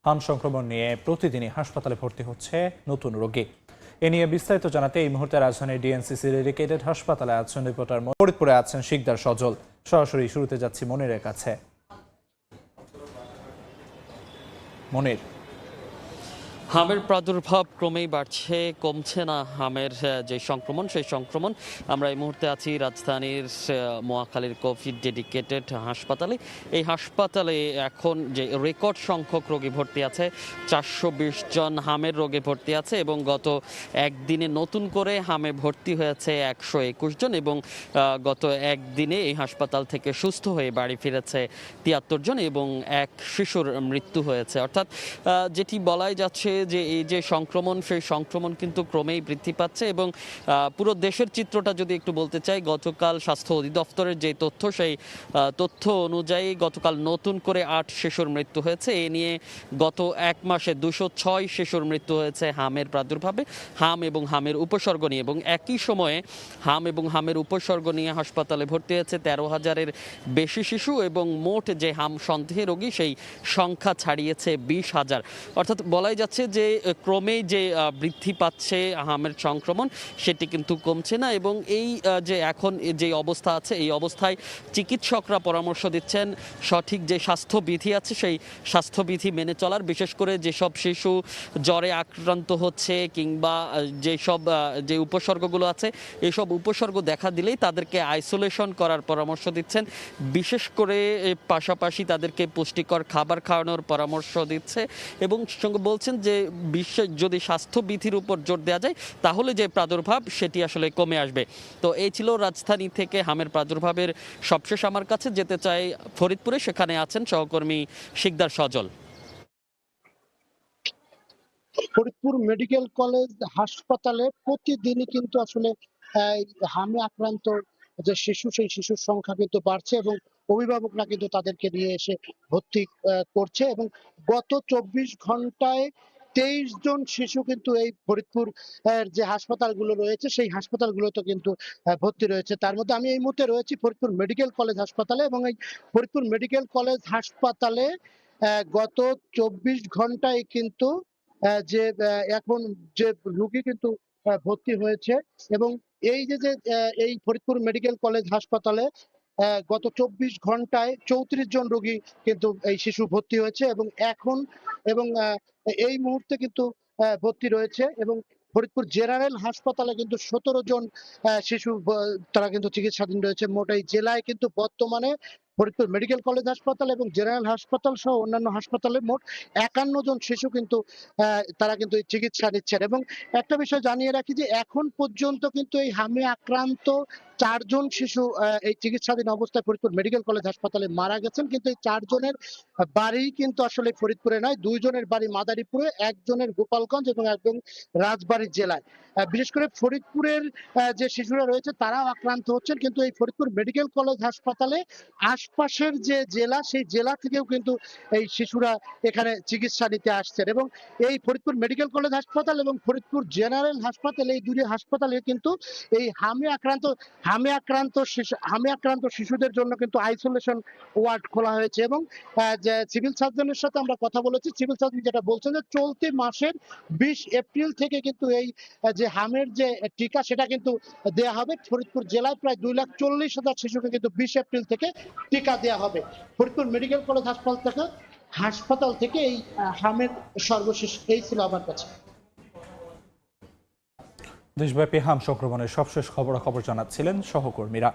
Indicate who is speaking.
Speaker 1: হাম সংক্রমণ নিয়ে প্রতিদিনই হাসপাতালে ভর্তি হচ্ছে নতুন রোগী। এ নিয়ে বিস্তারিত জানাতে এই মুহূর্তে রাজধানীর ডিএনসিসি ডেডিকেটেড হাসপাতালে আছেন রিপোর্টার ফরিদপুরে আছেন শিকদার সজল। সরাসরি শুরুতে যাচ্ছি মনিরের কাছে। মনির,
Speaker 2: হামের প্রাদুর্ভাব ক্রমেই বাড়ছে, কমছে না হামের যে সংক্রমণ, সেই সংক্রমণ। আমরা এই মুহূর্তে আছি রাজধানীর মহাখালীর কোভিড ডেডিকেটেড হাসপাতালে। এই হাসপাতালে এখন যে রেকর্ড সংখ্যক রোগী ভর্তি আছে, 420 জন হামের রোগে ভর্তি আছে এবং গত একদিনে নতুন করে হামে ভর্তি হয়েছে 121 জন এবং গত একদিনে এই হাসপাতাল থেকে সুস্থ হয়ে বাড়ি ফিরেছে 73 জন এবং এক শিশুর মৃত্যু হয়েছে। অর্থাৎ যেটি বলাই যাচ্ছে যে এই যে সংক্রমণ, সেই সংক্রমণ কিন্তু ক্রমেই বৃদ্ধি পাচ্ছে এবং পুরো দেশের চিত্রটা যদি একটু বলতে চাই, গতকাল স্বাস্থ্য অধিদপ্তরের যে তথ্য, সেই তথ্য অনুযায়ী গতকাল নতুন করে 8 শিশুর মৃত্যু হয়েছে। এ নিয়ে গত এক মাসে 206 শিশুর মৃত্যু হয়েছে হামের প্রাদুর্ভাবে, হাম এবং হামের উপসর্গ নিয়ে। এবং একই সময়ে হাম এবং হামের উপসর্গ নিয়ে হাসপাতালে ভর্তি হয়েছে 13,000-এর বেশি শিশু এবং মোট যে হাম সন্দেহে রোগী, সেই সংখ্যা ছাড়িয়েছে 20,000। অর্থাৎ বলাই যাচ্ছে যে ক্রমেই যে বৃদ্ধি পাচ্ছে হামের সংক্রমণ, সেটি কিন্তু কমছে না। এবং এই যে এখন যে অবস্থা আছে, এই অবস্থায় চিকিৎসকরা পরামর্শ দিচ্ছেন সঠিক যে স্বাস্থ্যবিধি আছে, সেই স্বাস্থ্যবিধি মেনে চলার। বিশেষ করে যেসব শিশু জ্বরে আক্রান্ত হচ্ছে কিংবা যেসব যে উপসর্গগুলো আছে, এইসব উপসর্গ দেখা দিলেই তাদেরকে আইসোলেশন করার পরামর্শ দিচ্ছেন। বিশেষ করে পাশাপাশি তাদেরকে পুষ্টিকর খাবার খাওয়ানোর পরামর্শ দিচ্ছে এবং সঙ্গে বলছেন যে যদি স্বাস্থ্যবিধির উপর জোর দেওয়া যায়, তাহলে যে প্রাদুর্ভাব, সেটি আসলে কমে আসবে। তো এই ছিল রাজধানী থেকে হামের প্রাদুর্ভাবের সবশেষ। আমার কাছে যেতে চাই ফরিদপুরে, সেখানে আছেন সহকর্মী শিকদার সজল।
Speaker 3: ফরিদপুর মেডিকেল কলেজ হাসপাতালে প্রতিদিনই কিন্তু আসলে হামে আক্রান্ত যে শিশু, সেই শিশুর সংখ্যা কিন্তু বাড়ছে এবং অভিভাবকরা কিন্তু তাদেরকে নিয়ে এসে ভর্তি করছে এবং গত 24 ঘন্টায় 23 জন শিশু কিন্তু এই ফরিদপুর যে হাসপাতালগুলো রয়েছে, সেই হাসপাতালগুলোতে কিন্তু ভর্তি রয়েছে। তার মধ্যে আমি এই মুহূর্তে রয়েছি ফরিদপুর মেডিকেল কলেজ হাসপাতালে এবং এই ফরিদপুর মেডিকেল কলেজ হাসপাতালে গত 24 ঘন্টায় কিন্তু যে এখন যে রোগী কিন্তু ভর্তি হয়েছে এবং এই যে এই ফরিদপুর মেডিকেল কলেজ হাসপাতালে গত 24 ঘন্টায় 34 জন রোগী কিন্তু এই শিশু ভর্তি হয়েছে এবং এখন এবং এই মুহূর্তে কিন্তু ভর্তি রয়েছে এবং ফরিদপুর জেনারেল হাসপাতালে কিন্তু 17 জন শিশু তারা কিন্তু চিকিৎসাধীন রয়েছে। মোট এই জেলায় কিন্তু বর্তমানে ফরিদপুর মেডিকেল কলেজ হাসপাতাল এবং জেনারেল হাসপাতাল সহ অন্যান্য হাসপাতালে মোট 51 জন শিশু কিন্তু তারা কিন্তু চিকিৎসা নিচ্ছেন। এবং একটা বিষয় জানিয়ে রাখি যে এখন পর্যন্ত কিন্তু এই হামে আক্রান্ত 4 জন শিশু এই চিকিৎসাধীন অবস্থায় ফরিদপুর মেডিকেল কলেজ হাসপাতালে মারা গেছেন, কিন্তু এই 4 জনের বাড়ি কিন্তু আসলে ফরিদপুরে নয়। 2 জনের বাড়ি মাদারীপুরে, 1 জনের গোপালগঞ্জ এবং একজন রাজবাড়ী জেলায়। বিশেষ করে ফরিদপুরের যে শিশুরা রয়েছে তারাও আক্রান্ত হচ্ছেন, কিন্তু এই ফরিদপুর মেডিকেল কলেজ হাসপাতালে আশপাশের যে জেলা, সেই জেলা থেকেও কিন্তু এই শিশুরা এখানে চিকিৎসা নিতে আসছেন এবং এই ফরিদপুর মেডিকেল কলেজ হাসপাতাল এবং ফরিদপুর জেনারেল হাসপাতাল, এই দুটি হাসপাতালে কিন্তু এই হামে আক্রান্ত শিশুদের জন্য কিন্তু আইসোলেশন ওয়ার্ড খোলা হয়েছে এবং যে সিভিল সার্জনের সাথে আমরা কথা বলেছি, সিভিল সার্জন যেটা বলছেন যে চলতি মাসের 20 এপ্রিল থেকে কিন্তু এই যে হামের যে টিকা, সেটা কিন্তু দেয়া হবে। ফরিদপুর জেলায় প্রায় 2,40,000 শিশুকে কিন্তু 20 এপ্রিল থেকে টিকা দেয়া হবে। ফরিদপুর মেডিকেল কলেজ হাসপাতাল থেকে এই হামের সর্বশেষ এই ছিল আমার কাছে।
Speaker 1: দেশব্যাপী হাম সংক্রমণের সবশেষ খবরাখবর জানাচ্ছিলেন সহকর্মীরা।